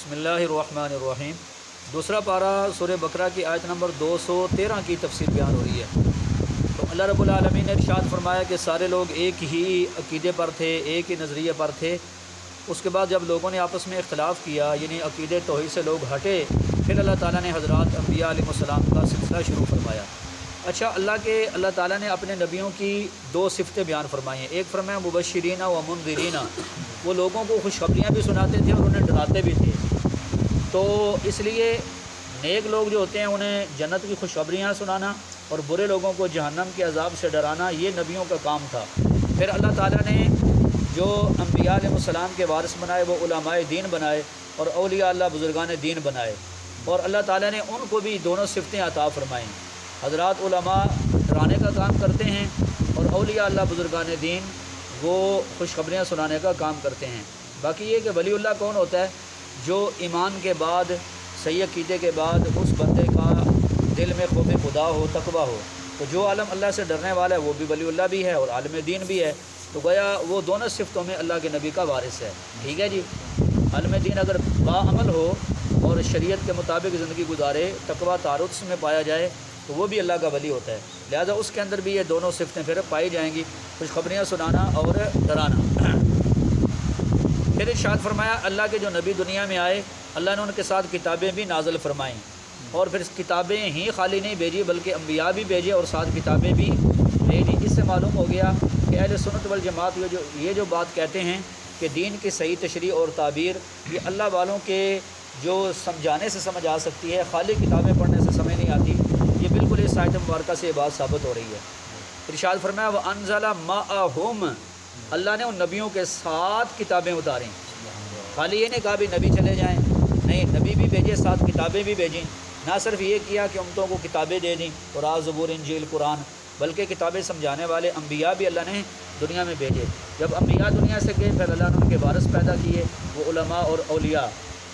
بسم اللہ الرحمن الرحیم۔ دوسرا پارہ سورہ بقرہ کی آیت نمبر 213 کی تفسیر بیان ہو رہی ہے۔ تو اللہ رب العالمین نے ارشاد فرمایا کہ سارے لوگ ایک ہی عقیدے پر تھے، ایک ہی نظریے پر تھے۔ اس کے بعد جب لوگوں نے آپس میں اختلاف کیا، یعنی عقیدے توحید سے لوگ ہٹے، پھر اللہ تعالیٰ نے حضرات انبیاء علیہ السلام کا سلسلہ شروع فرمایا۔ اچھا، اللہ تعالیٰ نے اپنے نبیوں کی دو صفتیں بیان فرمائی ہیں۔ ایک فرمایا مبشرین و منذرین، وہ لوگوں کو خوشخبریاں بھی سناتے تھے اور انہیں ڈراتے بھی تھے۔ تو اس لیے نیک لوگ جو ہوتے ہیں انہیں جنت کی خوشخبریاں سنانا اور برے لوگوں کو جہنم کے عذاب سے ڈرانا، یہ نبیوں کا کام تھا۔ پھر اللہ تعالیٰ نے جو انبیاء علیہ السلام کے وارث بنائے وہ علماء دین بنائے اور اولیاء اللہ بزرگان دین بنائے، اور اللہ تعالیٰ نے ان کو بھی دونوں صفتیں عطا فرمائیں۔ حضرات علماء ڈرانے کا کام کرتے ہیں اور اولیاء اللہ بزرگان دین وہ خوشخبریاں سنانے کا کام کرتے ہیں۔ باقی یہ کہ ولی اللہ کون ہوتا ہے؟ جو ایمان کے بعد، صحیح عقیدے کے بعد اس بندے کا دل میں خوف خدا ہو، تقویٰ ہو۔ تو جو عالم اللہ سے ڈرنے والا ہے وہ بھی ولی اللہ بھی ہے اور عالم دین بھی ہے۔ تو گویا وہ دونوں صفتوں میں اللہ کے نبی کا وارث ہے۔ ٹھیک ہے جی، عالم دین اگر باعمل ہو اور شریعت کے مطابق زندگی گزارے، تقویٰ تعارض میں پایا جائے، تو وہ بھی اللہ کا ولی ہوتا ہے۔ لہذا اس کے اندر بھی یہ دونوں صفتیں پھر پائی جائیں گی، خوشخبریاں سنانا اور ڈرانا۔ پھر ارشاد فرمایا اللہ کے جو نبی دنیا میں آئے، اللہ نے ان کے ساتھ کتابیں بھی نازل فرمائیں، اور پھر کتابیں ہی خالی نہیں بھیجی بلکہ انبیاء بھی بھیجے اور ساتھ کتابیں بھی بھیجی۔ اس سے معلوم ہو گیا کہ اہل سنت والجماعت یہ جو بات کہتے ہیں کہ دین کی صحیح تشریح اور تعبیر یہ اللہ والوں کے جو سمجھانے سے سمجھ آ سکتی ہے، خالی کتابیں پڑھنے سے سمجھ نہیں آتی، یہ بالکل اس آیت مبارکہ سے یہ بات ثابت ہو رہی ہے۔ ارشاد فرمایا وَأَنزَلَ مَعَهُمْ، اللہ نے ان نبیوں کے ساتھ کتابیں اتاریں۔ خالی یہ نہیں کہا بھی نبی چلے جائیں، نہیں، نبی بھی بھیجے، ساتھ کتابیں بھی بھیجیں۔ نہ صرف یہ کیا کہ امتوں کو کتابیں دے دیں، تورات، زبور، انجیل، قرآن، بلکہ کتابیں سمجھانے والے انبیاء بھی اللہ نے دنیا میں بھیجے۔ جب انبیاء دنیا سے گئے پھر اللہ نے ان کے وارث پیدا کیے، وہ علماء اور اولیاء۔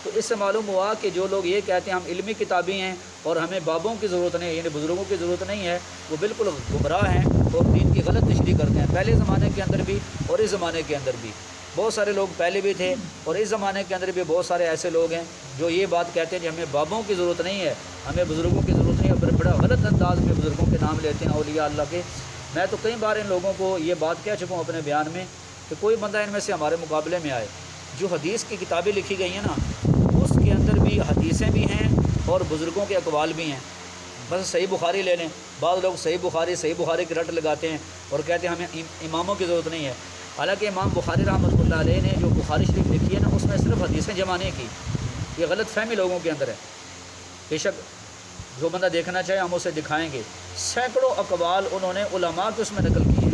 تو اس سے معلوم ہوا کہ جو لوگ یہ کہتے ہیں ہم علمی کتابی ہیں اور ہمیں بابوں کی ضرورت نہیں ہے، یعنی بزرگوں کی ضرورت نہیں ہے، وہ بالکل گمراہ ہیں اور دین کی غلط تشریح کرتے ہیں، پہلے زمانے کے اندر بھی اور اس زمانے کے اندر بھی۔ بہت سارے لوگ پہلے بھی تھے اور اس زمانے کے اندر بھی بہت سارے ایسے لوگ ہیں جو یہ بات کہتے ہیں کہ ہمیں بابوں کی ضرورت نہیں ہے، ہمیں بزرگوں کی ضرورت نہیں ہے، بڑا غلط انداز میں بزرگوں کے نام لیتے ہیں، اولیاء اللہ کے۔ میں تو کئی بار ان لوگوں کو یہ بات کہہ چکا ہوں اپنے بیان میں کہ کوئی بندہ ان میں سے ہمارے مقابلے میں آئے، جو حدیث کی کتابیں لکھی گئی ہیں نا، اس کے اندر بھی حدیثیں بھی ہیں اور بزرگوں کے اقوال بھی ہیں۔ بس صحیح بخاری لے لیں، بعض لوگ صحیح بخاری کی رٹ لگاتے ہیں اور کہتے ہیں ہمیں اماموں کی ضرورت نہیں ہے، حالانکہ امام بخاری رحمۃ اللہ علیہ نے جو بخاری شریف لکھی ہے نا، اس میں صرف حدیثیں جمع نہیں کی۔ یہ غلط فہمی لوگوں کے اندر ہے۔ بے شک جو بندہ دیکھنا چاہے ہم اسے دکھائیں گے، سینکڑوں اقوال انہوں نے علماء کے اس میں نقل کیے ہیں۔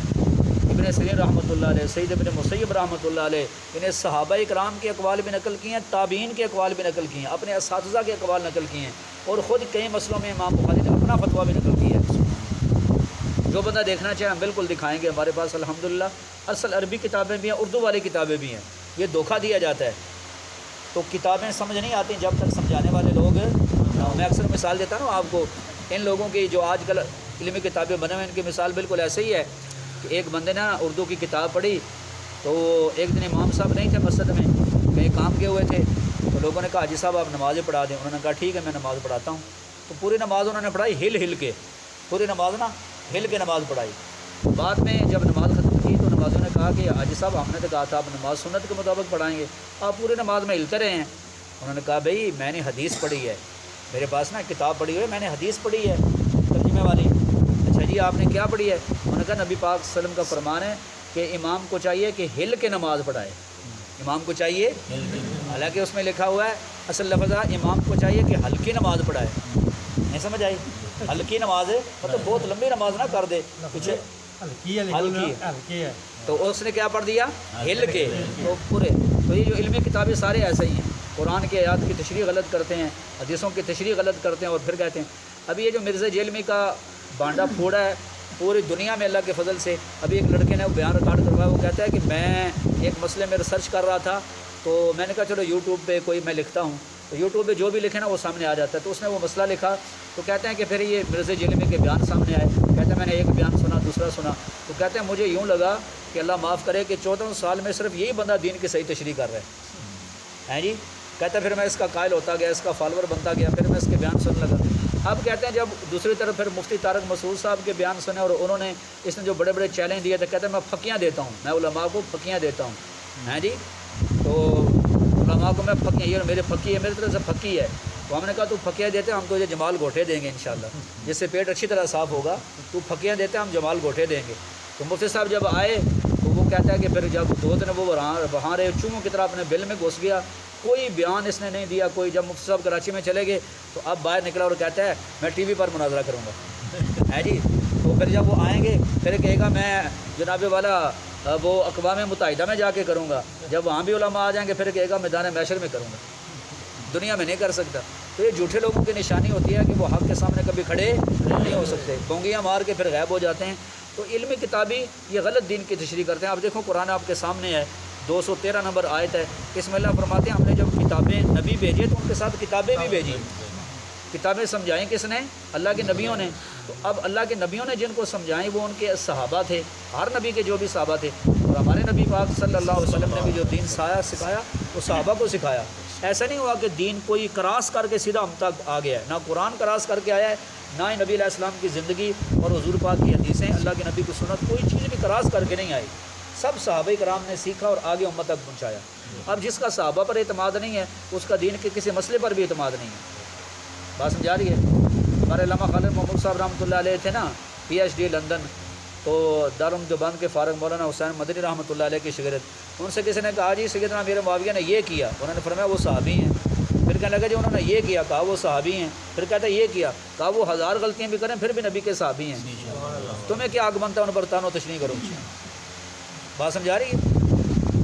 ابن سیرین رحمۃ اللہ علیہ، سید ابن مسیب رحمۃ اللہ علیہ، انہیں صحابہ کرام کے اقوال بھی نقل کیے ہیں، تابعین کے اقوال بھی نقل کیے ہیں، اپنے اساتذہ کے اقوال نقل کیے ہیں، اور خود کئی مسئلوں میں امام بخاری نے اپنا فتویٰ بھی نقل کیا ہے۔ جو بندہ دیکھنا چاہے ہم بالکل دکھائیں گے۔ ہمارے پاس الحمدللہ اصل عربی کتابیں بھی ہیں، اردو والی کتابیں بھی ہیں۔ یہ دھوکہ دیا جاتا ہے، تو کتابیں سمجھ نہیں آتی جب تک سمجھانے والے لوگ میں اکثر مثال دیتا ہوں آپ کو، ان لوگوں کی جو آج کل علمی کتابیں بنے ہوئے، ان کی مثال بالکل ایسے ہی ہے کہ ایک بندے نے اردو کی کتاب پڑھی، تو ایک دن امام صاحب نہیں تھے مسجد میں، کہیں کام کیے ہوئے تھے، تو لوگوں نے کہا حاجی صاحب آپ نمازیں پڑھا دیں۔ انہوں نے کہا ٹھیک ہے میں نماز پڑھاتا ہوں۔ تو پوری نماز انہوں نے پڑھائی ہل کے، پوری نماز ہل کے نماز پڑھائی۔ بعد میں جب نماز ختم کی تو نمازیوں نے کہا کہ حاجی صاحب ہم نے تو کہا تھا آپ نماز سنت کے مطابق پڑھائیں گے، آپ پوری نماز میں ہلتے رہے ہیں۔ انہوں نے کہا بھئی میں نے حدیث پڑھی ہے، میرے پاس نا کتاب پڑھی ہوئی ہے، میں نے حدیث پڑھی ہے ترجمے والی۔ اچھا جی آپ نے کیا پڑھی ہے؟ انہوں نے کہا نبی پاک صلی اللہ علیہ وسلم کا فرمان ہے کہ امام کو چاہیے کہ ہل کے نماز پڑھائے، امام کو چاہیے، حالانکہ اس میں لکھا ہوا ہے اصل لفظ ہے امام کو چاہیے کہ ہلکی نماز پڑھائے۔ نہیں سمجھ آئی؟ ہلکی نماز ہے مطلب بہت لمبی نماز نہ کر دے، کچھ ہلکی ہے، تو اس نے کیا پڑھ دیا؟ ہل کے۔ تو پورے تو یہ جو علمی کتابیں سارے ایسے ہی ہیں، قرآن کے آیات کی تشریح غلط کرتے ہیں، حدیثوں کی تشریح غلط کرتے ہیں، اور پھر کہتے ہیں ابھی یہ جو مرزا جیلمی کا بانڈا پھوڑا ہے پوری دنیا میں اللہ کے فضل سے، ابھی ایک لڑکے نے بیان ریکارڈ کروایا، وہ کہتا ہے کہ میں ایک مسئلے میں ریسرچ کر رہا تھا، تو میں نے کہا چلو یوٹیوب پہ کوئی میں لکھتا ہوں، تو یوٹیوب پہ جو بھی لکھے نا وہ سامنے آ جاتا ہے۔ تو اس نے وہ مسئلہ لکھا، تو کہتے ہیں کہ پھر یہ مرزا جیلمی کے بیان سامنے آئے، کہتے ہیں میں نے ایک بیان سنا، دوسرا سنا، تو کہتے ہیں مجھے یوں لگا کہ اللہ معاف کرے کہ 14 سال میں صرف یہی بندہ دین کی صحیح تشریح کر رہا ہے جی، کہتا ہے پھر میں اس کا قائل ہوتا گیا، اس کا فالوور بنتا گیا، پھر میں اس کے بیان سننے لگا۔ اب کہتے ہیں جب دوسری طرف پھر مفتی طارق مسعود صاحب کے بیان سنے اور انہوں نے اس نے جو بڑے بڑے چیلنج دیے تھے، کہتے ہیں میں پھکیاں دیتا ہوں، میں علماء کو پھکیاں دیتا ہوں، ہیں جی، تو علماء کو میں پھکیاں، یہ میرے پھکی ہے، میری طرف سے پھکی ہے، تو ہم نے کہا تو پھکیاں دیتے ہیں، ہم تجھے جمال گھوٹے دیں گے انشاءاللہ، جس سے پیٹ اچھی طرح صاف ہوگا، تو پھکیاں دیتے ہیں ہم جمال گھوٹے دیں گے۔ تو مفتی صاحب جب آئے تو وہ کہتا ہے کہ پھر جب 2 دن وہ وہاں رہے، چونوں کی طرح اپنے بل میں گھس گیا، کوئی بیان اس نے نہیں دیا کوئی۔ جب مفتی صاحب کراچی میں چلے گئے تو اب باہر نکلا اور کہتا ہے میں ٹی وی پر مناظرہ کروں گا، ہے جی۔ تو پھر جب وہ آئیں گے پھر کہے گا میں جناب والا وہ اقوام متحدہ میں جا کے کروں گا، جب وہاں بھی علماء آ جائیں گے پھر کہے گا میدان محشر میں کروں گا، دنیا میں نہیں کر سکتا۔ تو یہ جھوٹے لوگوں کی نشانی ہوتی ہے کہ وہ حق کے سامنے کبھی کھڑے نہیں ہو سکتے، بونگیاں مار کے پھر غائب ہو جاتے ہیں۔ تو علمی کتابی یہ غلط دین کی تشریح کرتے ہیں۔ اب دیکھو قرآن آپ کے سامنے ہے، 213 نمبر آیت ہے، اس میں اللہ فرماتے ہیں ہم نے جب کتابیں نبی بھیجے تو ان کے ساتھ کتابیں بھی بھیجی، کتابیں سمجھائیں کس نے؟ اللہ کے نبیوں نے۔ تو اب اللہ کے نبیوں نے جن کو سمجھائیں وہ ان کے صحابہ تھے، ہر نبی کے جو بھی صحابہ تھے، اور ہمارے نبی پاک صلی اللہ علیہ وسلم نے بھی جو دین سکھایا وہ صحابہ کو سکھایا۔ ایسا نہیں ہوا کہ دین کوئی کراس کر کے سیدھا ہم تک آ گیا ہے، نہ قرآن کراس کر کے آیا ہے، نہ ہی نبی علیہ السلام کی زندگی اور حضور پاک کی حدیثیں، اللہ کے نبی کی سنت، کوئی چیز بھی کراس کر کے نہیں آئی، سب صحابہ کرام نے سیکھا اور آگے امت تک پہنچایا۔ اب جس کا صحابہ پر اعتماد نہیں ہے اس کا دین کے کسی مسئلے پر بھی اعتماد نہیں ہے۔ بات سمجھا رہی ہے؟ ہمارے علامہ خالد محمود صاحب رحمۃ اللہ علیہ تھے نا، PhD لندن، تو دارالعلوم دیوبند کے فارغ مولانا حسین مدنی رحمۃ اللہ علیہ کے شاگرد، ان سے کسی نے کہا جی سیدنا امیر معاویہ نے یہ کیا، انہوں نے فرمایا وہ صحابی ہیں۔ پھر کہنے لگا جی انہوں نے یہ کیا، کہا وہ صحابی ہیں۔ پھر کہتا ہے یہ کیا، کہا وہ 1000 غلطیاں بھی کریں پھر بھی نبی کے صحابی ہیں، تمہیں کیا حق بنتا ہے ان پر تان و تشنیع کرو؟ بات سمجھا رہی ہے؟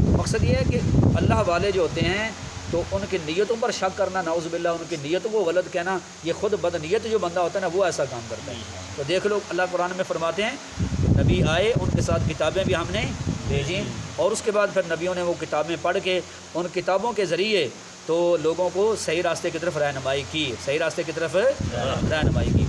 مقصد یہ ہے کہ اللہ والے جو ہوتے ہیں تو ان کی نیتوں پر شک کرنا، نعوذ باللہ ان کی نیتوں کو غلط کہنا، یہ خود بد نیت جو بندہ ہوتا ہے نا وہ ایسا کام کرتا ہے۔ تو دیکھ لو اللہ قرآن میں فرماتے ہیں نبی آئے ان کے ساتھ کتابیں بھی ہم نے بھیجیں، اور اس کے بعد پھر نبیوں نے وہ کتابیں پڑھ کے ان کتابوں کے ذریعے تو لوگوں کو صحیح راستے کی طرف رہنمائی کی، صحیح راستے کی طرف رہنمائی کی۔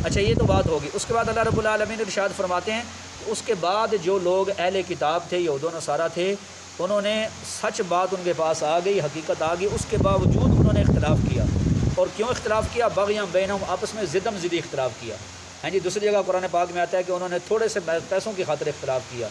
اچھا یہ تو بات ہوگی۔ اس کے بعد اللہ رب العالمین ارشاد فرماتے ہیں اس کے بعد جو لوگ اہل کتاب تھے، یہود و نصارہ تھے، انہوں نے سچ بات ان کے پاس آ گئی، حقیقت آ گئی، اس کے باوجود انہوں نے اختلاف کیا۔ اور کیوں اختلاف کیا؟ بغیاں بینہم، آپس میں ضدم ضدی اختلاف کیا۔ ہاں جی، دوسری جگہ قرآن پاک میں آتا ہے کہ انہوں نے تھوڑے سے پیسوں کی خاطر اختلاف کیا۔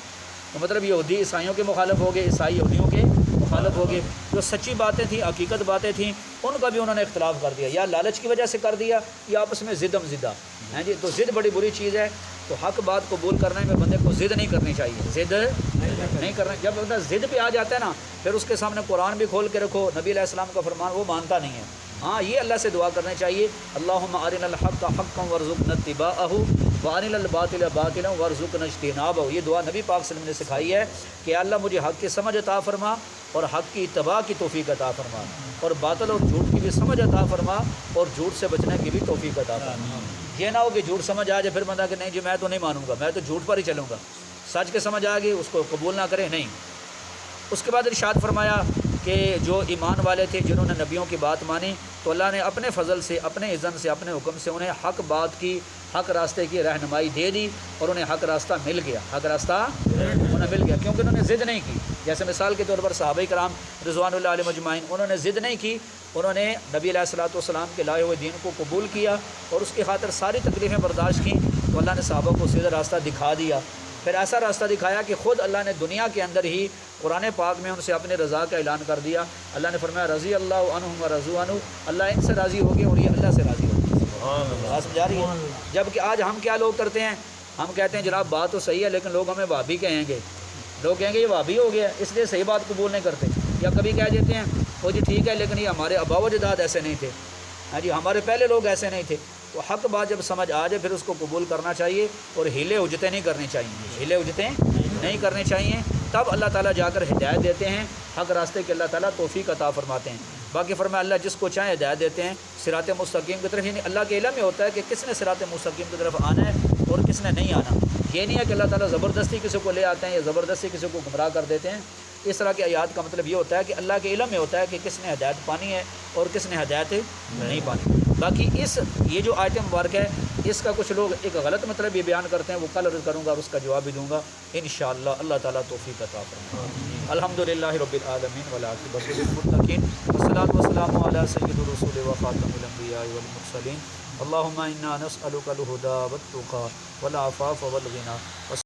تو مطلب یہودی عیسائیوں کے مخالف ہو گئے، عیسائی یہودیوں کے مخالف ہو گئے۔ جو سچی باتیں تھیں، حقیقت باتیں تھیں، ان کا بھی انہوں نے اختلاف کر دیا، یا لالچ کی وجہ سے کر دیا یا آپس میں ضدم زدہ۔ ہیں جی، تو ضد بڑی بری چیز ہے۔ تو حق بات قبول کرنے میں بندے کو ضد نہیں کرنی چاہیے، ضد نہیں کرنا۔ جب بندہ ضد پہ آ جاتا ہے نا پھر اس کے سامنے قرآن بھی کھول کے رکھو، نبی علیہ السلام کا فرمان، وہ مانتا نہیں ہے۔ ہاں یہ اللہ سے دعا کرنا چاہیے، اللہم ارنا الحق حقا وارزقنا اتباعہ وارنا الباطل باطلا وارزقنا اجتنابہ۔ یہ دعا نبی پاک صلی اللہ علیہ وسلم نے سکھائی ہے کہ اللہ مجھے حق کی سمجھ عطا فرما اور حق کی اتباع کی توفیق عطا فرما، اور باطل اور جھوٹ کی بھی سمجھ عطا فرما اور جھوٹ سے بچنے کی بھی توفیق عطا فرما۔ یہ نہ ہو کہ جھوٹ سمجھ آ جائے پھر بندہ کہ نہیں جی میں تو نہیں مانوں گا، میں تو جھوٹ پر ہی چلوں گا، سچ کے سمجھ آ گئی اس کو قبول نہ کرے، نہیں۔ اس کے بعد ارشاد فرمایا کہ جو ایمان والے تھے جنہوں نے نبیوں کی بات مانی تو اللہ نے اپنے فضل سے، اپنے اذن سے، اپنے حکم سے انہیں حق بات کی، حق راستے کی رہنمائی دے دی، اور انہیں حق راستہ مل گیا، حق راستہ انہیں مل گیا، کیونکہ انہوں نے ضد نہیں کی۔ جیسے مثال کے طور پر صحابہ کرام رضوان اللہ علیہ مجمعین، انہوں نے ضد نہیں کی، انہوں نے نبی علیہ الصلوۃ والسلام کے لائے ہوئے دین کو قبول کیا اور اس کی خاطر ساری تکلیفیں برداشت کیں، تو اللہ نے صحابہ کو سیدھا راستہ دکھا دیا۔ پھر ایسا راستہ دکھایا کہ خود اللہ نے دنیا کے اندر ہی قرآن پاک میں ان سے اپنے رضا کا اعلان کر دیا۔ اللہ نے فرمایا رضی اللہ عنہم ورضوا عنہ، اللہ ان سے راضی ہو گئے اور یہ اللہ سے راضی ہو گئے۔ بات سمجھا رہی ہے؟ جبکہ آج ہم کیا لوگ کرتے ہیں، ہم کہتے ہیں جناب بات تو صحیح ہے لیکن لوگ ہمیں وہابی کہیں گے، لوگ کہیں گے یہ وہابی ہو گیا اس لیے صحیح بات قبول نہیں کرتے، یا کبھی کہہ دیتے ہیں وہ جی ٹھیک ہے لیکن یہ ہمارے آباء و اجداد ایسے نہیں تھے، ہاں جی ہمارے پہلے لوگ ایسے نہیں تھے۔ تو حق بات جب سمجھ آ جائے پھر اس کو قبول کرنا چاہیے اور ہیلے اجتیں نہیں کرنی چاہیے، ہیلے اجتیں نہیں کرنی چاہیے، تب اللہ تعالیٰ جا کر ہدایت دیتے ہیں، حق راستے کے اللہ تعالیٰ توفیق عطا فرماتے ہیں۔ باقی فرمایا اللہ جس کو چاہے ہدایت دیتے ہیں صراط مستقیم کی طرف، یعنی اللہ کے علم میں ہوتا ہے کہ کس نے صراط مستقیم کی طرف آنا ہے اور کس نے نہیں آنا۔ یہ نہیں ہے کہ اللہ تعالیٰ زبردستی کسی کو لے آتے ہیں یا زبردستی کسی کو گمراہ کر دیتے ہیں۔ اس طرح کی آیات کا مطلب یہ ہوتا ہے کہ اللہ کے علم میں ہوتا ہے کہ کس نے ہدایت پانی ہے اور کس نے ہدایت نہیں پانی۔ باقی یہ جو آیت مبارک ہے اس کا کچھ لوگ ایک غلط مطلب بھی بیان کرتے ہیں، وہ کل عرض کروں گا اور اس کا جواب بھی دوں گا انشاءاللہ۔ اللہ تعالیٰ توفیق عطا فرمائے۔ الحمدللہ رب العالمین والعاقبۃ للمتقین والصلاۃ والسلام علی سید الرسول و خاتم الانبیاء والمرسلین اللہم انا نسألک الہدی والتقی والعفاف والغنی.